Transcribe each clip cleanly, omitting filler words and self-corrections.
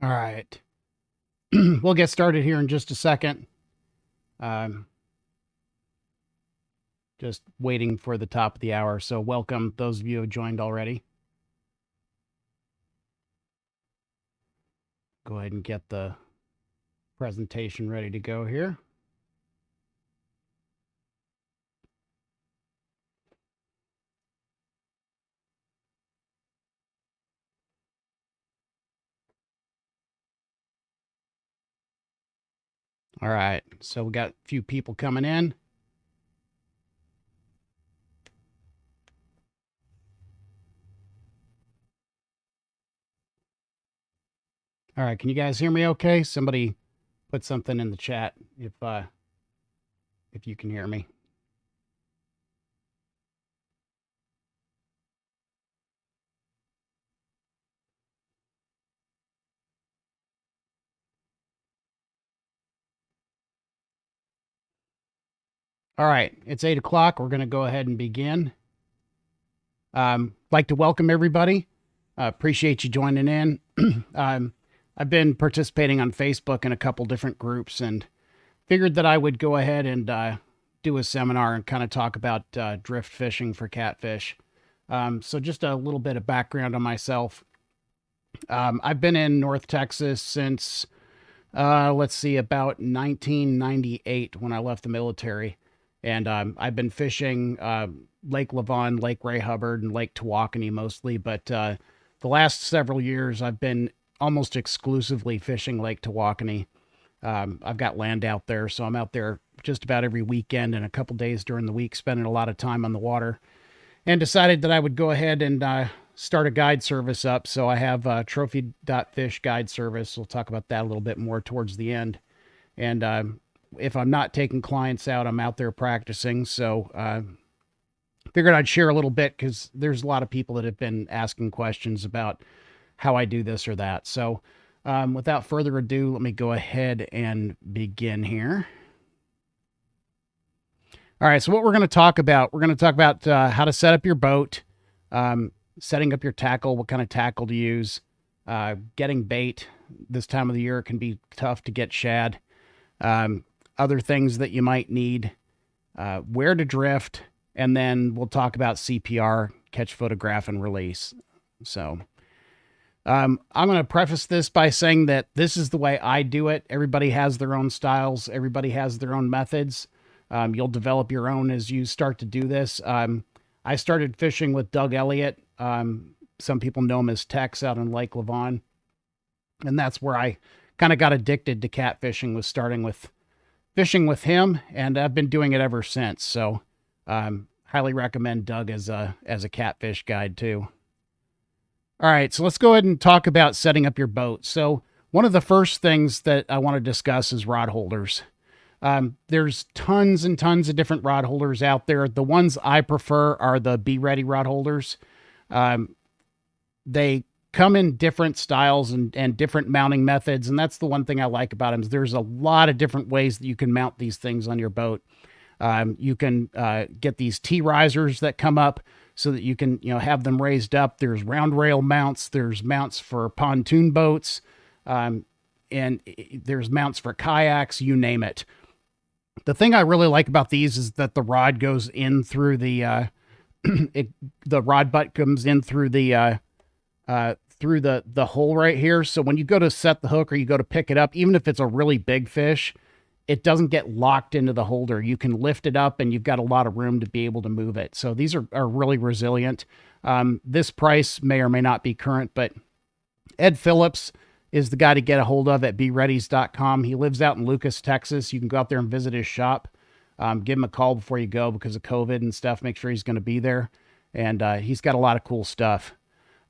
All right. We'll get started here in just a second. Um, just waiting for the top of the hour. So, welcome those of you who joined already. Go ahead and get the presentation ready to go here. All right. So, we got a few people coming in. All right. Can you guys hear me okay? Somebody put something in the chat if you can hear me. All right. It's 8 o'clock. We're going to go ahead and begin. Like to welcome everybody. Appreciate you joining in. I've been participating on Facebook in a couple different groups and figured that I would go ahead and do a seminar and kind of talk about drift fishing for catfish. So just a little bit of background on myself. I've been in North Texas since, let's see, about 1998 when I left the military. And I've been fishing Lake Lavon, Lake Ray Hubbard, and Lake Tawakoni mostly. But the last several years, I've been almost exclusively fishing Lake Tawakoni. I've got land out there, so I'm out there just about every weekend and a couple days during the week, spending a lot of time on the water. And decided that I would go ahead and start a guide service up. So I have a trophy.fish guide service. We'll talk about that a little bit more towards the end. And if I'm not taking clients out, I'm out there practicing. So figured I'd share a little bit because there's a lot of people that have been asking questions about how I do this or that. So without further ado, let me go ahead and begin here. All right, so what we're going to talk about how to set up your boat, setting up your tackle, what kind of tackle to use, getting bait. This time of the year, it can be tough to get shad. Other things that you might need, where to drift, and then we'll talk about CPR, catch, photograph, and release. So I'm going to preface this by saying that this is the way I do it. Everybody has their own styles. Everybody has their own methods. You'll develop your own as you start to do this. I started fishing with Doug Elliott. Some people know him as Tex out in Lake Lavon. And that's where I kind of got addicted to catfishing, was starting with fishing with him. And I've been doing it ever since. So highly recommend Doug as a catfish guide too. All right, so let's go ahead and talk about setting up your boat. So one of the first things that I want to discuss is rod holders. There's tons and tons of different rod holders out there. The ones I prefer are the Be Ready rod holders. They come in different styles and different mounting methods, and that's the one thing I like about them is there's a lot of different ways that you can mount these things on your boat. You can get these T-risers that come up so that you can have them raised up. There's round rail mounts. There's mounts for pontoon boats, and there's mounts for kayaks, you name it. The thing I really like about these is that the rod goes in through the the rod butt comes in through the hole right here. So when you go to set the hook or you go to pick it up, even if it's a really big fish, it doesn't get locked into the holder. You can lift it up and you've got a lot of room to be able to move it. So these are really resilient. This price may or may not be current, but Ed Phillips is the guy to get a hold of at bereadies.com. He lives out in Lucas, Texas. You can go out there and visit his shop. Give him a call before you go because of COVID and stuff. Make sure he's going to be there. And he's got a lot of cool stuff.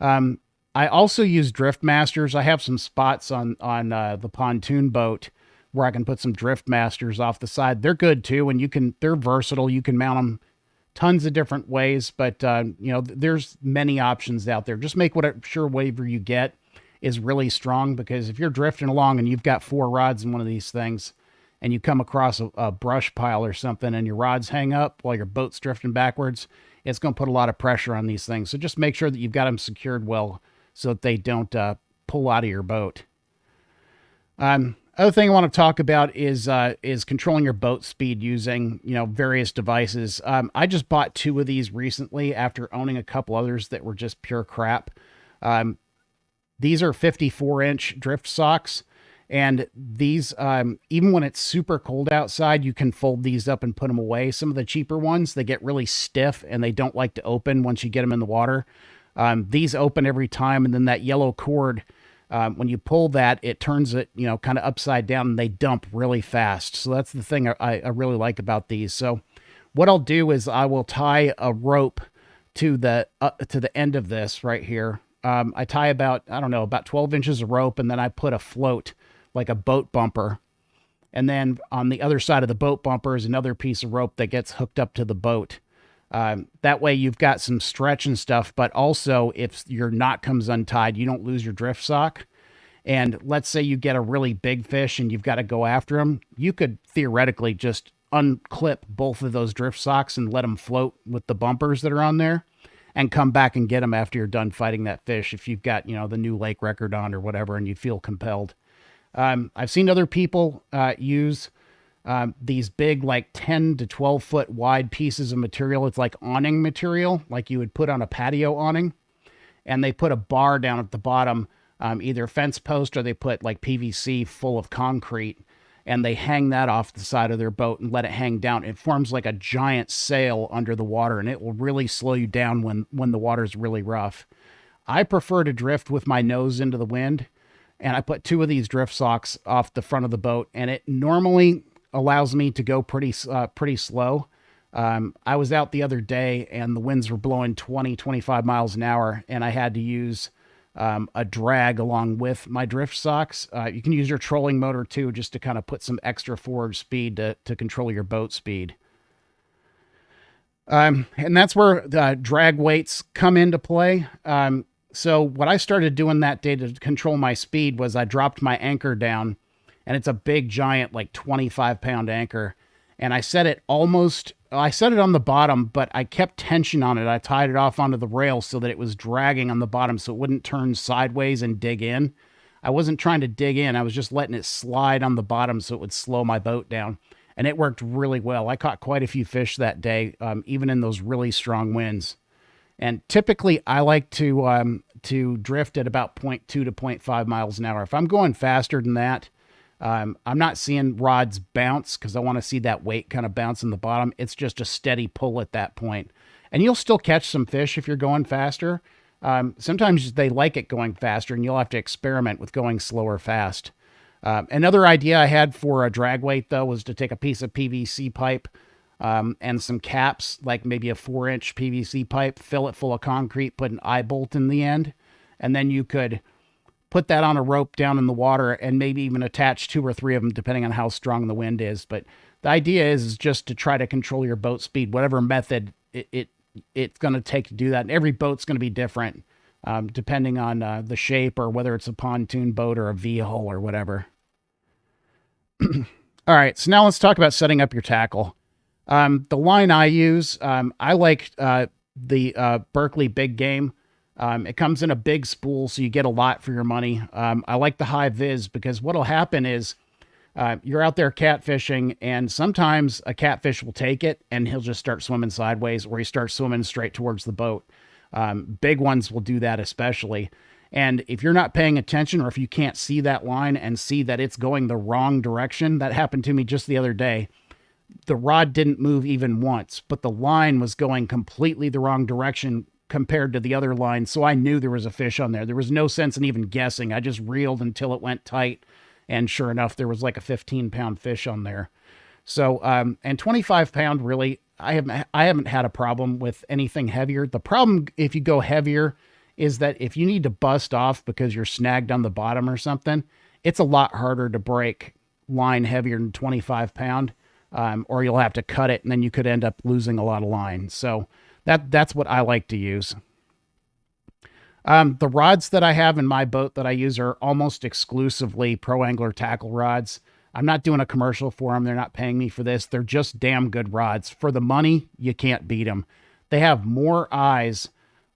I also use Drift Masters. I have some spots on the pontoon boat where I can put some Drift Masters off the side. They're good too, and they're versatile. You can mount them tons of different ways, but there's many options out there. Just make sure whatever you get is really strong, because if you're drifting along and you've got 4 rods in one of these things and you come across a brush pile or something and your rods hang up while your boat's drifting backwards, it's going to put a lot of pressure on these things. So just make sure that you've got them secured well so that they don't pull out of your boat. Other thing I want to talk about is controlling your boat speed using, various devices. I just bought two of these recently after owning a couple others that were just pure crap. Um, these are 54-inch drift socks, and these, even when it's super cold outside, you can fold these up and put them away. Some of the cheaper ones, they get really stiff and they don't like to open once you get them in the water. These open every time, and then that yellow cord, when you pull that, it turns it, kind of upside down, and they dump really fast. So that's the thing I really like about these. So what I'll do is I will tie a rope to the end of this right here. I tie about 12 inches of rope, and then I put a float, like a boat bumper. And then on the other side of the boat bumper is another piece of rope that gets hooked up to the boat. That way you've got some stretch and stuff, but also if your knot comes untied, you don't lose your drift sock. And let's say you get a really big fish and you've got to go after them. You could theoretically just unclip both of those drift socks and let them float with the bumpers that are on there and come back and get them after you're done fighting that fish. If you've got, the new lake record on or whatever, and you feel compelled. I've seen other people use these big, like 10 to 12 foot wide pieces of material. It's like awning material, like you would put on a patio awning. And they put a bar down at the bottom, either fence post, or they put like PVC full of concrete, and they hang that off the side of their boat and let it hang down. It forms like a giant sail under the water, and it will really slow you down when the water's really rough. I prefer to drift with my nose into the wind, and I put two of these drift socks off the front of the boat, and it normally allows me to go pretty slow. I was out the other day and the winds were blowing 25 miles an hour, and I had to use a drag along with my drift socks. You can use your trolling motor too, just to kind of put some extra forward speed to control your boat speed. And that's where the drag weights come into play. So what I started doing that day to control my speed was I dropped my anchor down, and it's a big, giant, like 25-pound anchor. And I set it on the bottom, but I kept tension on it. I tied it off onto the rail so that it was dragging on the bottom so it wouldn't turn sideways and dig in. I wasn't trying to dig in. I was just letting it slide on the bottom so it would slow my boat down. And it worked really well. I caught quite a few fish that day, even in those really strong winds. And typically I like to drift at about 0.2 to 0.5 miles an hour. If I'm going faster than that, I'm not seeing rods bounce because I want to see that weight kind of bounce in the bottom. It's just a steady pull at that point. And you'll still catch some fish if you're going faster. Sometimes they like it going faster, and you'll have to experiment with going slower fast. Another idea I had for a drag weight, though, was to take a piece of PVC pipe and some caps, like maybe a 4-inch PVC pipe, fill it full of concrete, put an eye bolt in the end, and then you could put that on a rope down in the water and maybe even attach 2 or 3 of them, depending on how strong the wind is. But the idea is just to try to control your boat speed, whatever method it's going to take to do that. And every boat's going to be different, depending on the shape, or whether it's a pontoon boat or a V-hull or whatever. All right, so now let's talk about setting up your tackle. The line I use, I like the Berkley Big Game. It comes in a big spool, so you get a lot for your money. I like the high vis because what'll happen is you're out there catfishing, and sometimes a catfish will take it and he'll just start swimming sideways, or he starts swimming straight towards the boat. Big ones will do that especially. And if you're not paying attention, or if you can't see that line and see that it's going the wrong direction, that happened to me just the other day. The rod didn't move even once, but the line was going completely the wrong direction compared to the other line. So I knew there was a fish on there. There was no sense in even guessing. I just reeled until it went tight. And sure enough, there was like a 15-pound fish on there. So, and 25-pound, really, I haven't had a problem with anything heavier. The problem, if you go heavier, is that if you need to bust off because you're snagged on the bottom or something, it's a lot harder to break line heavier than 25-pound, or you'll have to cut it, and then you could end up losing a lot of line. So that's what I like to use. The rods that I have in my boat that I use are almost exclusively Pro Angler tackle rods. I'm not doing a commercial for them. They're not paying me for this. They're just damn good rods. For the money, you can't beat them. They have more eyes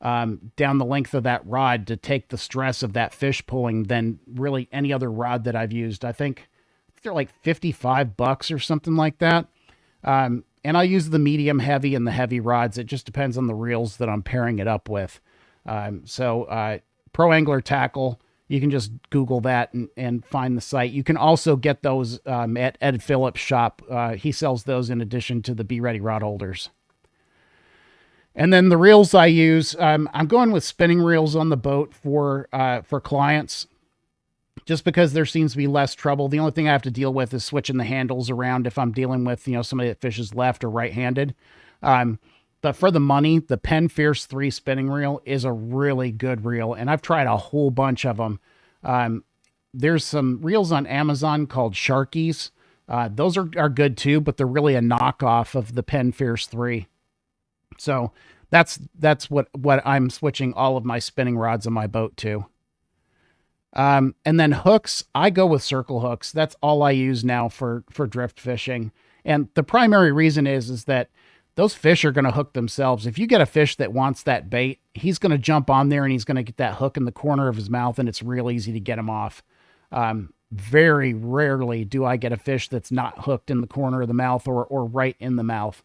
down the length of that rod to take the stress of that fish pulling than really any other rod that I've used. I think they're like $55 or something like that. And I use the medium heavy and the heavy rods. It just depends on the reels that I'm pairing it up with. Pro Angler Tackle, you can just Google that and find the site. You can also get those at Ed Phillips' shop. He sells those in addition to the Be Ready rod holders. And then the reels I use, I'm going with spinning reels on the boat for clients, just because there seems to be less trouble. The only thing I have to deal with is switching the handles around if I'm dealing with, somebody that fishes left or right-handed. But for the money, the Penn Fierce 3 spinning reel is a really good reel, and I've tried a whole bunch of them. There's some reels on Amazon called Sharkies. Those are good too, but they're really a knockoff of the Penn Fierce 3. So that's what I'm switching all of my spinning rods on my boat to. And then hooks, I go with circle hooks. That's all I use now for drift fishing. And the primary reason is that those fish are going to hook themselves. If you get a fish that wants that bait, he's going to jump on there and he's going to get that hook in the corner of his mouth, and it's real easy to get him off. Very rarely do I get a fish that's not hooked in the corner of the mouth or right in the mouth.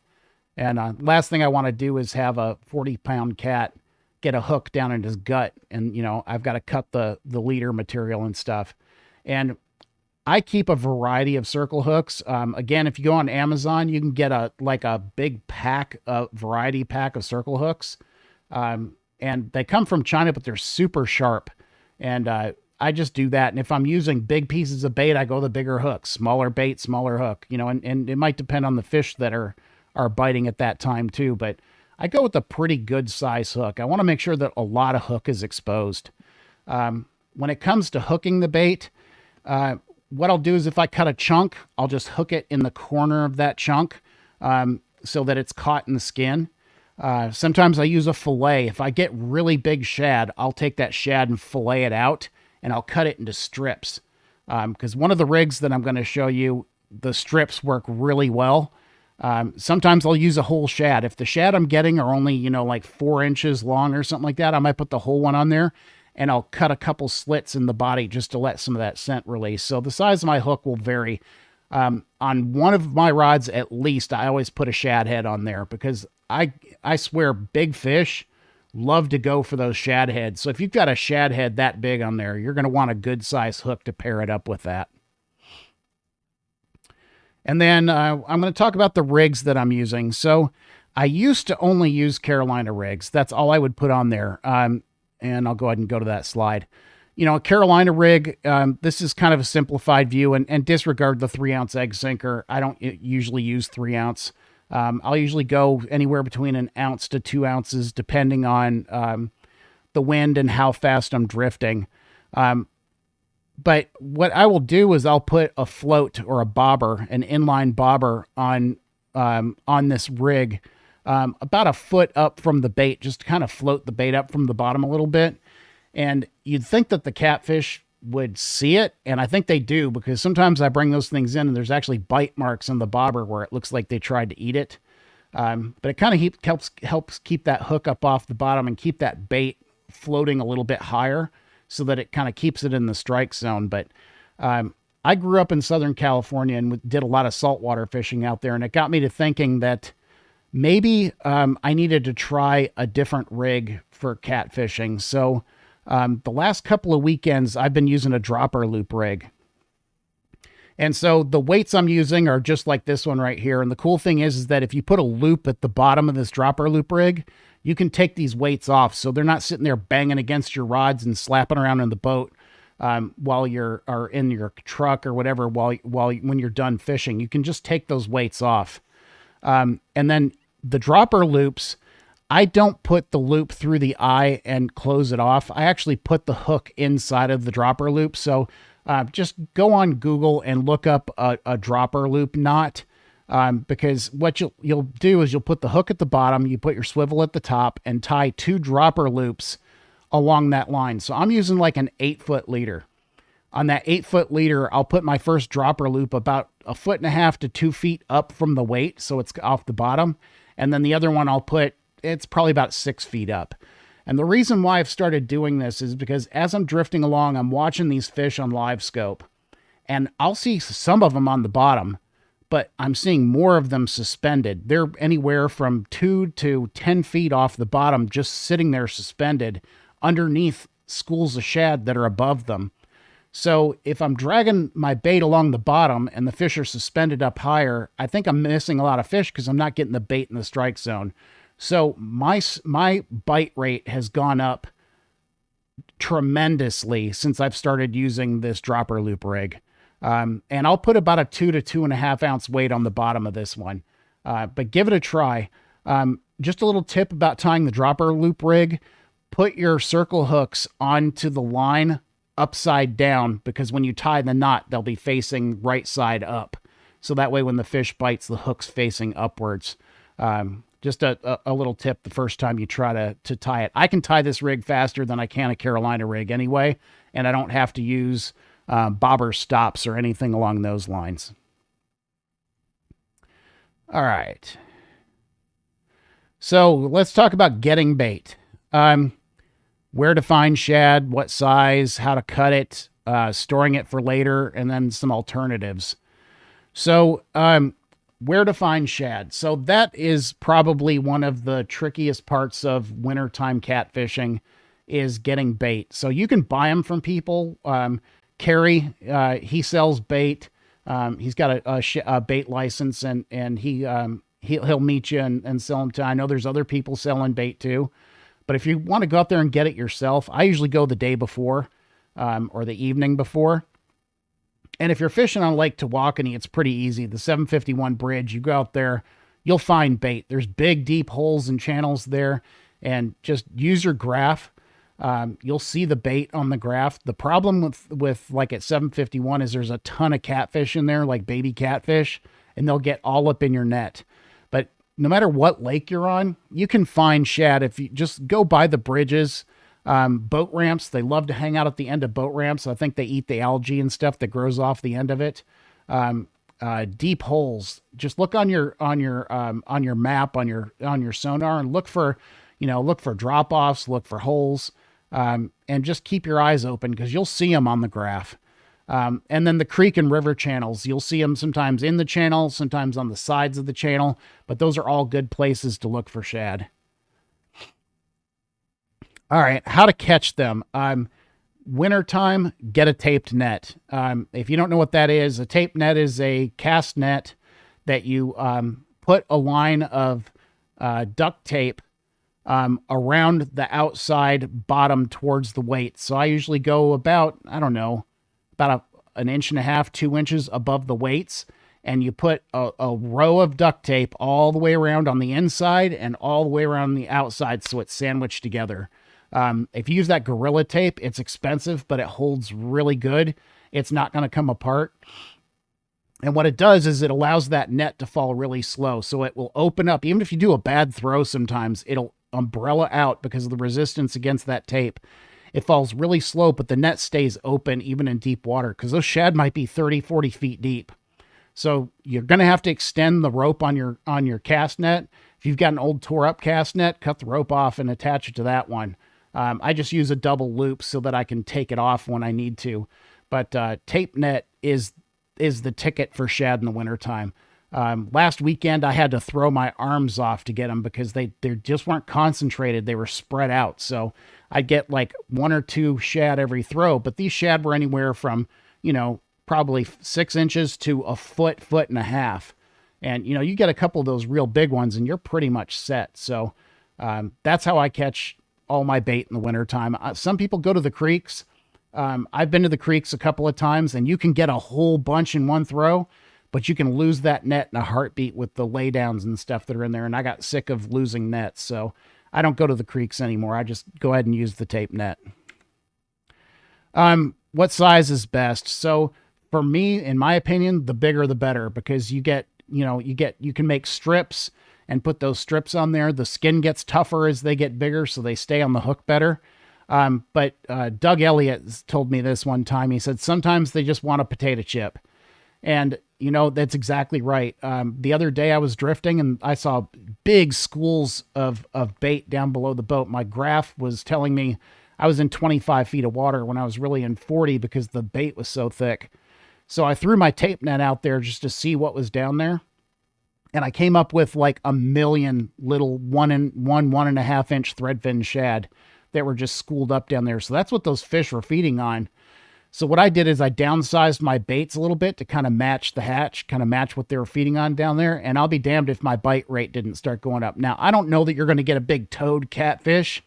And last thing I want to do is have a 40-pound cat get a hook down in his gut, and I've got to cut the leader material and stuff. And I keep a variety of circle hooks. Again, if you go on Amazon, you can get a big pack, a variety pack of circle hooks. And they come from China, but they're super sharp. And I just do that. And if I'm using big pieces of bait, I go the bigger hooks. Smaller bait, smaller hook. And it might depend on the fish that are biting at that time too. But I go with a pretty good size hook. I want to make sure that a lot of hook is exposed. When it comes to hooking the bait, what I'll do is if I cut a chunk, I'll just hook it in the corner of that chunk so that it's caught in the skin. Sometimes I use a fillet. If I get really big shad, I'll take that shad and fillet it out, and I'll cut it into strips. Because one of the rigs that I'm going to show you, the strips work really well. Sometimes I'll use a whole shad. If the shad I'm getting are only, like 4 inches long or something like that, I might put the whole one on there. And I'll cut a couple slits in the body just to let some of that scent release. So the size of my hook will vary. On one of my rods, at least, I always put a shad head on there because I swear big fish love to go for those shad heads. So if you've got a shad head that big on there, you're going to want a good size hook to pair it up with that. And then I'm going to talk about the rigs that I'm using. So I used to only use Carolina rigs. That's all I would put on there. And I'll go ahead and go to that slide. A Carolina rig, this is kind of a simplified view, and disregard the 3-ounce egg sinker. I don't usually use 3-ounce. I'll usually go anywhere between 1 ounce to 2 ounces, depending on the wind and how fast I'm drifting. But what I will do is I'll put a float or a bobber, an inline bobber on this rig, about a foot up from the bait, just to kind of float the bait up from the bottom a little bit. And you'd think that the catfish would see it, and I think they do, because sometimes I bring those things in and there's actually bite marks on the bobber where it looks like they tried to eat it. But it kind of helps keep that hook up off the bottom and keep that bait floating a little bit higher so that it kind of keeps it in the strike zone. But I grew up in Southern California and did a lot of saltwater fishing out there, and it got me to thinking that maybe I needed to try a different rig for catfishing. So the last couple of weekends, I've been using a dropper loop rig. And so the weights I'm using are just like this one right here. And the cool thing is that if you put a loop at the bottom of this dropper loop rig, you can take these weights off. So they're not sitting there banging against your rods and slapping around in the boat while you're in your truck or whatever, when you're done fishing. You can just take those weights off. And then the dropper loops, I don't put the loop through the eye and close it off. I actually put the hook inside of the dropper loop. So just go on Google and look up a dropper loop knot, because what you'll do is you'll put the hook at the bottom, you put your swivel at the top, and tie 2 dropper loops along that line. So I'm using like an 8-foot leader. On that 8-foot leader, I'll put my first dropper loop about 1.5 to 2 feet up from the weight, so it's off the bottom. And then the other one it's probably about 6 feet up. And the reason why I've started doing this is because as I'm drifting along, I'm watching these fish on live scope, and I'll see some of them on the bottom, but I'm seeing more of them suspended. They're anywhere from 2 to 10 feet off the bottom, just sitting there suspended underneath schools of shad that are above them. So if I'm dragging my bait along the bottom and the fish are suspended up higher, I think I'm missing a lot of fish because I'm not getting the bait in the strike zone. So my bite rate has gone up tremendously since I've started using this dropper loop rig. And I'll put about a 2 to 2.5 ounce weight on the bottom of this one. But give it a try. Just a little tip about tying the dropper loop rig. Put your circle hooks onto the line upside down, because when you tie the knot, they'll be facing right side up. So that way when the fish bites, the hook's facing upwards. Just a little tip the first time you try to tie it. I can tie this rig faster than I can a Carolina rig anyway, and I don't have to use bobber stops or anything along those lines. All right. So let's talk about getting bait. Where to find shad, what size, how to cut it, storing it for later, and then some alternatives. So where to find shad. So that is probably one of the trickiest parts of wintertime catfishing, is getting bait. So you can buy them from people. Kerry, he sells bait. He's got a bait license, and he'll meet you and sell them to. I know there's other people selling bait too. But if you want to go out there and get it yourself, I usually go the day before or the evening before. And if you're fishing on Lake Tawakoni, it's pretty easy. The 751 bridge, you go out there, you'll find bait. There's big, deep holes and channels there, and just use your graph. You'll see the bait on the graph. The problem with like at 751 is there's a ton of catfish in there, like baby catfish, and they'll get all up in your net. But no matter what lake you're on, you can find shad if you just go by the bridges. Boat ramps, they love to hang out at the end of boat ramps. I think they eat the algae and stuff that grows off the end of it. Deep holes, just look on your map, on your sonar, and look for drop-offs, look for holes, and just keep your eyes open, because you'll see them on the graph. And then the creek and river channels, you'll see them sometimes in the channel, sometimes on the sides of the channel, but those are all good places to look for shad. All right, how to catch them. Wintertime, get a taped net. If you don't know what that is, a taped net is a cast net that you put a line of duct tape around the outside bottom towards the weight. So I usually go about, I don't know, about an 1.5 inches, 2 inches above the weights, and you put a row of duct tape all the way around on the inside and all the way around the outside, so it's sandwiched together. If you use that Gorilla tape, it's expensive, but it holds really good. It's not going to come apart. And what it does is it allows that net to fall really slow. So it will open up. Even if you do a bad throw sometimes, it'll umbrella out because of the resistance against that tape. It falls really slow, but the net stays open even in deep water, because those shad might be 30, 40 feet deep. So you're going to have to extend the rope on your cast net. If you've got an old tore up cast net, cut the rope off and attach it to that one. I just use a double loop so that I can take it off when I need to. But tape net is the ticket for shad in the wintertime. Last weekend, I had to throw my arms off to get them because they just weren't concentrated. They were spread out. So I'd get like 1 or 2 shad every throw. But these shad were anywhere from, probably 6 inches to a foot, 1.5 feet. And, you get a couple of those real big ones and you're pretty much set. So that's how I catch all my bait in the wintertime. Some people go to the creeks. I've been to the creeks a couple of times, and you can get a whole bunch in one throw, but you can lose that net in a heartbeat with the laydowns and stuff that are in there. And I got sick of losing nets, so I don't go to the creeks anymore. I just go ahead and use the tape net. What size is best? So for me, in my opinion, the bigger the better, because you can make strips and put those strips on there. The skin gets tougher as they get bigger, so they stay on the hook better. But Doug Elliott told me this one time. He said, sometimes they just want a potato chip. And, You know, that's exactly right. The other day I was drifting and I saw big schools of bait down below the boat. My graph was telling me I was in 25 feet of water when I was really in 40 because the bait was so thick. So I threw my tape net out there just to see what was down there. And I came up with like a million little 1.5 inch threadfin shad that were just schooled up down there. So that's what those fish were feeding on. So what I did is I downsized my baits a little bit to kind of match the hatch, kind of match what they were feeding on down there. And I'll be damned if my bite rate didn't start going up. Now, I don't know that you're going to get a big toad catfish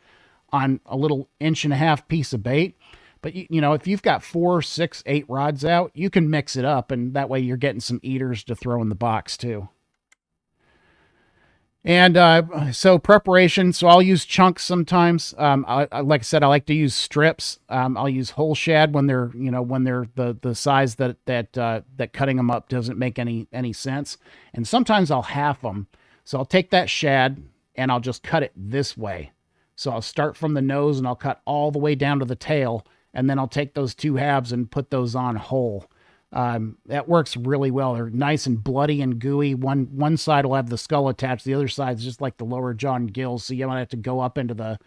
on a little 1.5 inch piece of bait. But, you know, if you've got 4, 6, 8 rods out, you can mix it up. And that way you're getting some eaters to throw in the box too. And so preparation, so I'll use chunks sometimes. Like I said, I like to use strips. I'll use whole shad when they're, you know, when they're the size that cutting them up doesn't make any sense. And sometimes I'll half them. So I'll take that shad and I'll just cut it this way. So I'll start from the nose and I'll cut all the way down to the tail. And then I'll take those 2 halves and put those on whole. That works really well. They're nice and bloody and gooey. One side will have the skull attached. The other side is just like the lower jaw and gills. So you might have to go up into the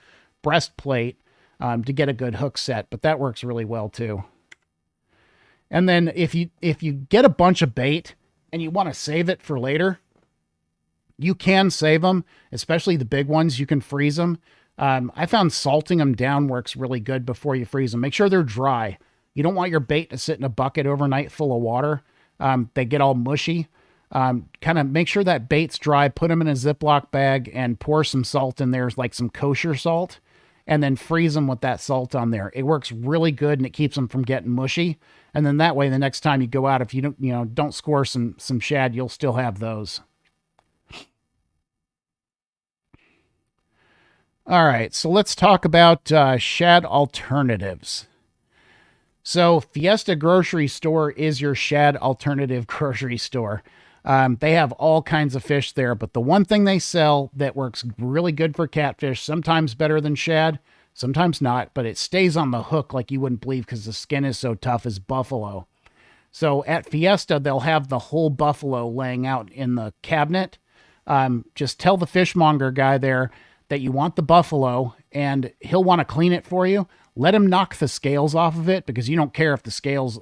breastplate to get a good hook set, but that works really well too. And then if you get a bunch of bait and you want to save it for later, you can save them, especially the big ones. You can freeze them. I found salting them down works really good before you freeze them. Make sure they're dry. You don't want your bait to sit in a bucket overnight full of water. They get all mushy. Kind of make sure that bait's dry, put them in a Ziploc bag and pour some salt in there, like some kosher salt, and then freeze them with that salt on there. It works really good and it keeps them from getting mushy. And then that way, the next time you go out, if you don't score some shad, you'll still have those. All right, so let's talk about shad alternatives. So Fiesta Grocery Store is your shad alternative grocery store. They have all kinds of fish there, but the one thing they sell that works really good for catfish, sometimes better than shad, sometimes not, but it stays on the hook like you wouldn't believe because the skin is so tough, is buffalo. So at Fiesta, they'll have the whole buffalo laying out in the cabinet. Just tell the fishmonger guy there that you want the buffalo and he'll want to clean it for you. Let him knock the scales off of it because you don't care if the scales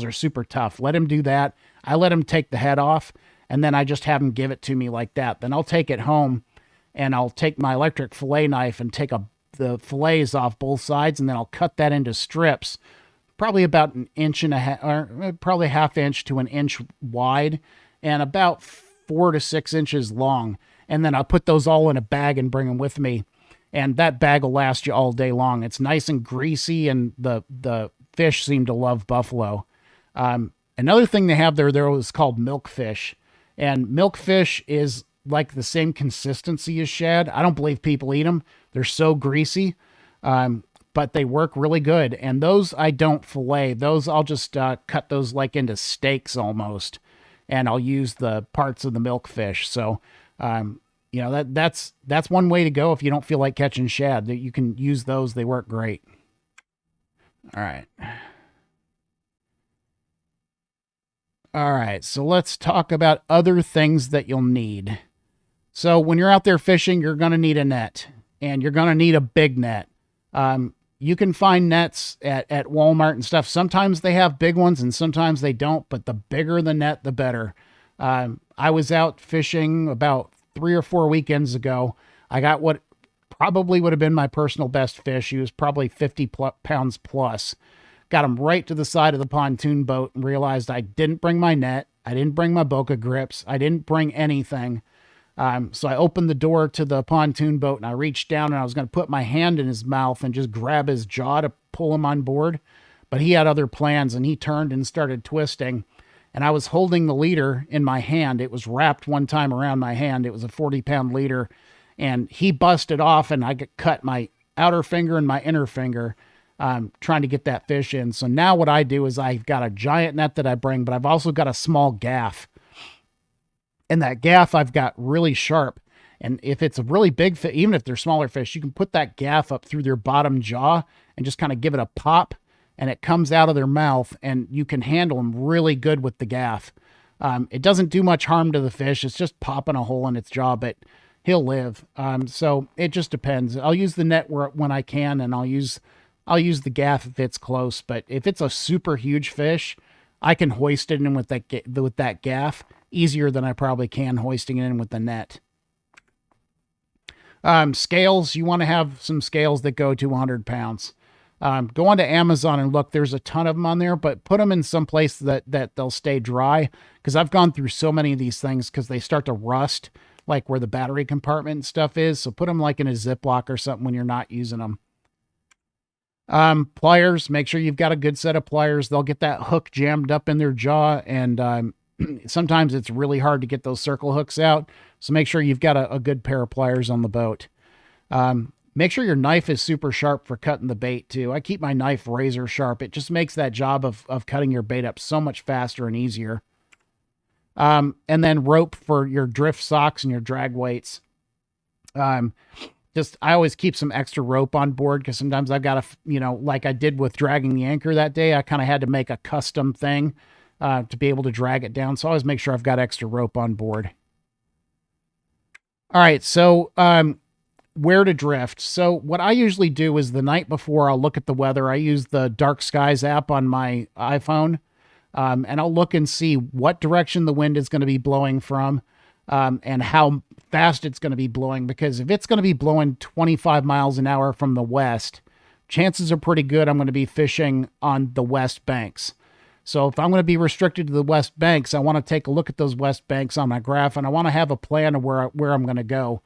are super tough. Let him do that. I let him take the head off and then I just have him give it to me like that. Then I'll take it home and I'll take my electric fillet knife and take the fillets off both sides and then I'll cut that into strips, probably about 1.5 inches, or probably 1/2 inch to 1 inch wide and about 4 to 6 inches long. And then I'll put those all in a bag and bring them with me. And that bag will last you all day long. It's nice and greasy, and the fish seem to love buffalo. Another thing they have there is called milkfish. And milkfish is like the same consistency as shad. I don't believe people eat them. They're so greasy, but they work really good. And those I don't fillet. Those I'll just cut those like into steaks almost. And I'll use the parts of the milkfish. So, you know, that's one way to go if you don't feel like catching shad. That you can use those. They work great. All right. All right, so let's talk about other things that you'll need. So when you're out there fishing, you're going to need a net, and you're going to need a big net. You can find nets at Walmart and stuff. Sometimes they have big ones and sometimes they don't, but the bigger the net, the better. I was out fishing about 3 or 4 weekends ago. I got what probably would have been my personal best fish. He was probably 50 pounds plus. Got him right to the side of the pontoon boat and realized I didn't bring my net. I didn't bring my Boca grips. I didn't bring anything. So I opened the door to the pontoon boat and I reached down and I was going to put my hand in his mouth and just grab his jaw to pull him on board. But he had other plans and he turned and started twisting. And I was holding the leader in my hand. It was wrapped one time around my hand. It was a 40-pound leader. And he busted off and I cut my outer finger and my inner finger trying to get that fish in. So now what I do is I've got a giant net that I bring, but I've also got a small gaff. And that gaff I've got really sharp. And if it's a really big fish, even if they're smaller fish, you can put that gaff up through their bottom jaw and just kind of give it a pop and it comes out of their mouth and you can handle them really good with the gaff. It doesn't do much harm to the fish. It's just popping a hole in its jaw, but he'll live. So it just depends. I'll use the net when I can, and I'll use the gaff if it's close. But if it's a super huge fish, I can hoist it in with that gaff easier than I probably can hoisting it in with the net. Scales, you want to have some scales that go to 100 pounds. Go onto Amazon and look. There's a ton of them on there, but put them in some place that they'll stay dry, because I've gone through so many of these things because they start to rust, like where the battery compartment and stuff is. So put them like in a Ziploc or something when you're not using them. Pliers, make sure you've got a good set of pliers. They'll get that hook jammed up in their jaw, and sometimes it's really hard to get those circle hooks out. So make sure you've got a good pair of pliers on the boat. Make sure your knife is super sharp for cutting the bait too. I keep my knife razor sharp. It just makes that job of cutting your bait up so much faster and easier. And then rope for your drift socks and your drag weights. I always keep some extra rope on board, because sometimes I've got to, like I did with dragging the anchor that day, I kind of had to make a custom thing to be able to drag it down. So I always make sure I've got extra rope on board. All right, so where to drift. So what I usually do is the night before, I'll look at the weather. I use the Dark Skies app on my iPhone, and I'll look and see what direction the wind is going to be blowing from, and how fast it's going to be blowing. Because if it's going to be blowing 25 miles an hour from the west, chances are pretty good I'm going to be fishing on the west banks. So if I'm going to be restricted to the west banks, I want to take a look at those west banks on my graph, and I want to have a plan of where I'm going to go.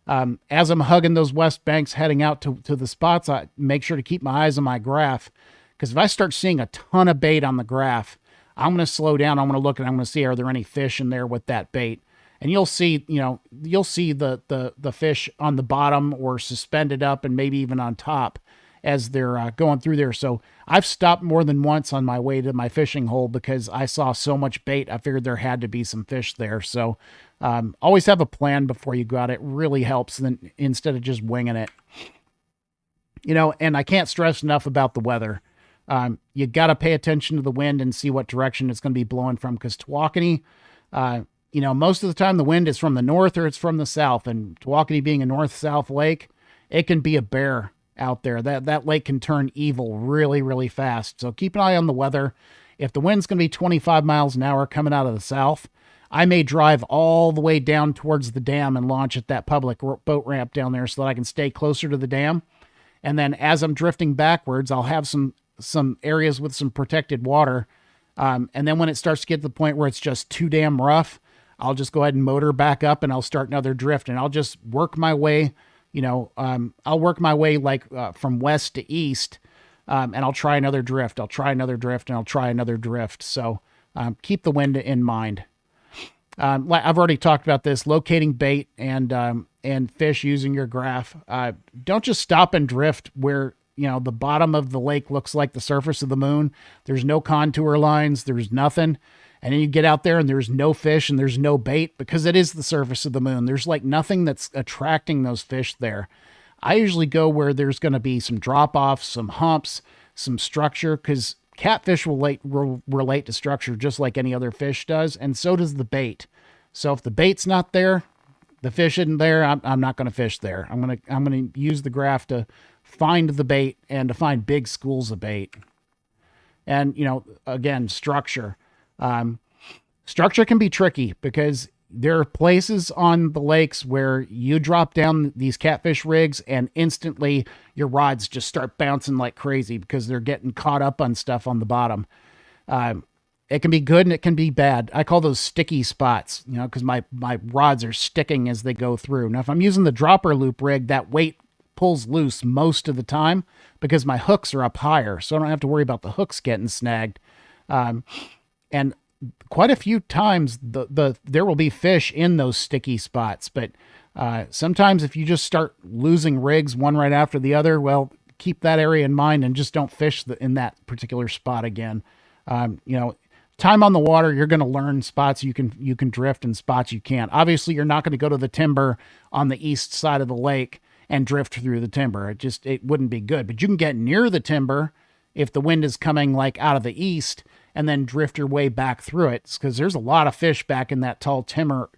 As I'm hugging those west banks heading out to the spots, I make sure to keep my eyes on my graph, because if I start seeing a ton of bait on the graph, I'm going to slow down. I'm going to look, and I'm going to see, are there any fish in there with that bait? And you'll see the fish on the bottom or suspended up and maybe even on top as they're going through there. So I've stopped more than once on my way to my fishing hole because I saw so much bait. I figured there had to be some fish there. So always have a plan before you go out. It really helps instead of just winging it. And I can't stress enough about the weather. You got to pay attention to the wind and see what direction it's going to be blowing from, because Tawakoni, most of the time the wind is from the north or it's from the south, and Tawakoni being a north-south lake, it can be a bear out there. That lake can turn evil really, really fast. So keep an eye on the weather. If the wind's going to be 25 miles an hour coming out of the south, I may drive all the way down towards the dam and launch at that public boat ramp down there so that I can stay closer to the dam. And then as I'm drifting backwards, I'll have some areas with some protected water. And then when it starts to get to the point where it's just too damn rough, I'll just go ahead and motor back up, and I'll start another drift, and I'll just work my way. I'll work my way from west to east, and I'll try another drift. I'll try another drift, and I'll try another drift. So keep the wind in mind. I've already talked about this, locating bait and fish using your graph. Don't just stop and drift where the bottom of the lake looks like the surface of the moon. There's no contour lines. There's nothing. And then you get out there and there's no fish and there's no bait, because it is the surface of the moon. There's like nothing that's attracting those fish there. I usually go where there's going to be some drop-offs, some humps, some structure, because catfish will relate to structure just like any other fish does, and so does the bait. So if the bait's not there, the fish isn't there, I'm not going to fish there. I'm going to use the graph to find the bait and to find big schools of bait. And, again, structure. Structure can be tricky because there are places on the lakes where you drop down these catfish rigs and instantly your rods just start bouncing like crazy because they're getting caught up on stuff on the bottom. It can be good and it can be bad. I call those sticky spots, because my rods are sticking as they go through. Now, if I'm using the dropper loop rig, that weight pulls loose most of the time because my hooks are up higher, so I don't have to worry about the hooks getting snagged. And quite a few times there will be fish in those sticky spots, but sometimes if you just start losing rigs one right after the other, well, keep that area in mind and just don't fish in that particular spot again. Time on the water, you're going to learn spots you can drift and spots you can't. Obviously, you're not going to go to the timber on the east side of the lake and drift through the timber. It wouldn't be good, but you can get near the timber if the wind is coming like out of the east and then drift your way back through it, because there's a lot of fish back in that tall timber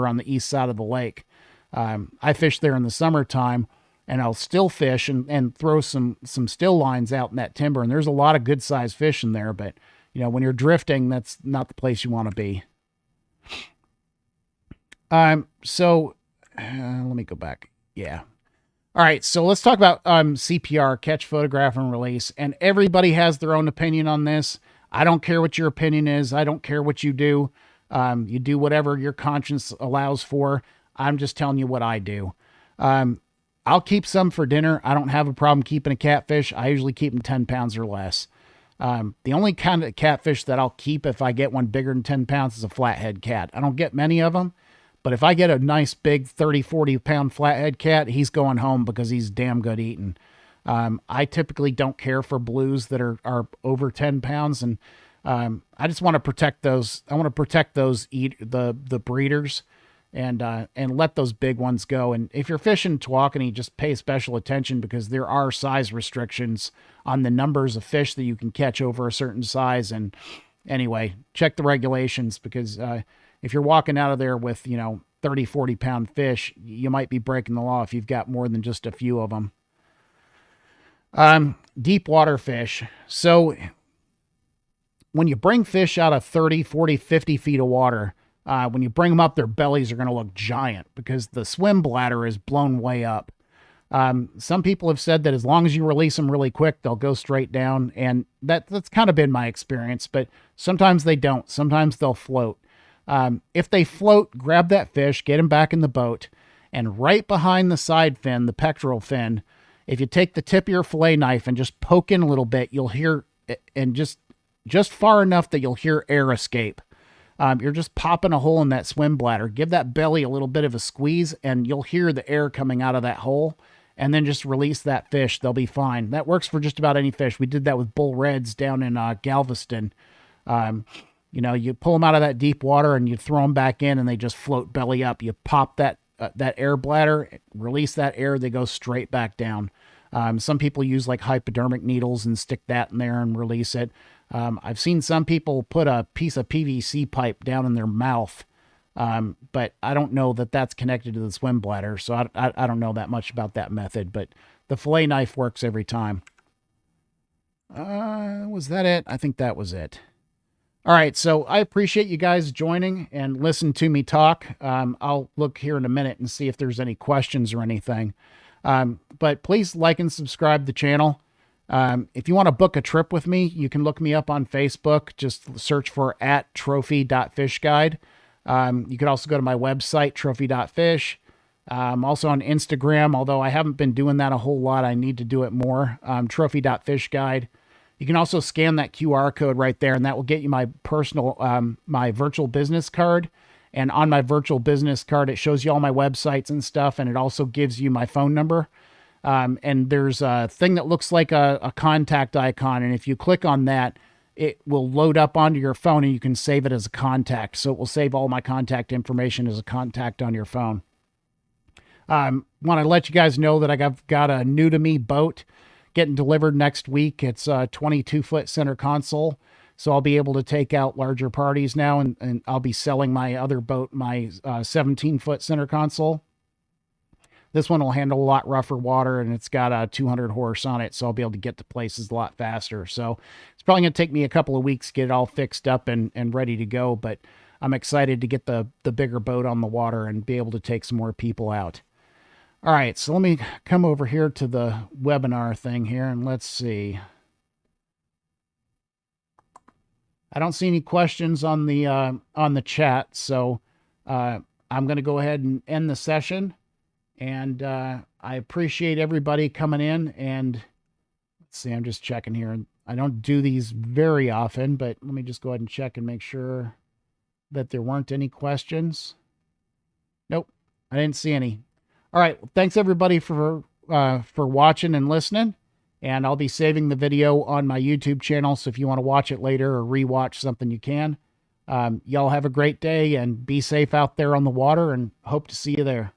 on the east side of the lake. I fish there in the summertime, and I'll still fish and throw some still lines out in that timber, and there's a lot of good sized fish in there. But you know, when you're drifting, that's not the place you want to be. So let me go back. Yeah. All right, so let's talk about CPR, catch, photograph, and release. And everybody has their own opinion on this. I don't care what your opinion is. I don't care what you do. You do whatever your conscience allows for. I'm just telling you what I do. I'll keep some for dinner. I don't have a problem keeping a catfish. I usually keep them 10 pounds or less. The only kind of catfish that I'll keep if I get one bigger than 10 pounds is a flathead cat. I don't get many of them. But if I get a nice big 30, 40 pound flathead cat, he's going home because he's damn good eating. I typically don't care for blues that are over 10 pounds. And I just want to protect those. I want to protect those the breeders and let those big ones go. And if you're fishing Tawakoni, just pay special attention, because there are size restrictions on the numbers of fish that you can catch over a certain size. And anyway, check the regulations, because if you're walking out of there with, 30, 40 pound fish, you might be breaking the law if you've got more than just a few of them. Deep water fish. So when you bring fish out of 30, 40, 50 feet of water, when you bring them up, their bellies are going to look giant because the swim bladder is blown way up. Some people have said that as long as you release them really quick, they'll go straight down. And that's kind of been my experience, but sometimes they don't. Sometimes they'll float. If they float, grab that fish, get him back in the boat, and right behind the side fin, the pectoral fin, if you take the tip of your fillet knife and just poke in a little bit, you'll hear, and just far enough that you'll hear air escape. You're just popping a hole in that swim bladder. Give that belly a little bit of a squeeze, and you'll hear the air coming out of that hole, and then just release that fish. They'll be fine. That works for just about any fish. We did that with bull reds down in Galveston. You pull them out of that deep water and you throw them back in, and they just float belly up. You pop that air bladder, release that air, they go straight back down. Some people use like hypodermic needles and stick that in there and release it. I've seen some people put a piece of PVC pipe down in their mouth, but I don't know that that's connected to the swim bladder, so I don't know that much about that method, but the fillet knife works every time. Was that it? I think that was it. All right, so I appreciate you guys joining and listen to me talk. I'll look here in a minute and see if there's any questions or anything. But please like and subscribe to the channel. If you want to book a trip with me, you can look me up on Facebook. Just search for @trophy.fish guide. You could also go to my website, trophy.fish. I'm also on Instagram, although I haven't been doing that a whole lot. I need to do it more. Trophy.fish guide. You can also scan that QR code right there, and that will get you my personal, my virtual business card. And on my virtual business card, it shows you all my websites and stuff, and it also gives you my phone number. And there's a thing that looks like a contact icon, and if you click on that, it will load up onto your phone, and you can save it as a contact. So it will save all my contact information as a contact on your phone. Want to let you guys know that I've got a new to me boat getting delivered next week. It's a 22-foot center console, so I'll be able to take out larger parties now, and I'll be selling my other boat, my 17-foot center console. This one will handle a lot rougher water, and it's got a 200 horse on it, so I'll be able to get to places a lot faster. So it's probably going to take me a couple of weeks to get it all fixed up and ready to go, but I'm excited to get the bigger boat on the water and be able to take some more people out. All right, so let me come over here to the webinar thing here, and let's see. I don't see any questions on the chat, so I'm going to go ahead and end the session. And I appreciate everybody coming in. And let's see, I'm just checking here. I don't do these very often, but let me just go ahead and check and make sure that there weren't any questions. Nope, I didn't see any. All right, thanks everybody for watching and listening, and I'll be saving the video on my YouTube channel, so if you want to watch it later or rewatch something, you can. Y'all have a great day and be safe out there on the water, and hope to see you there.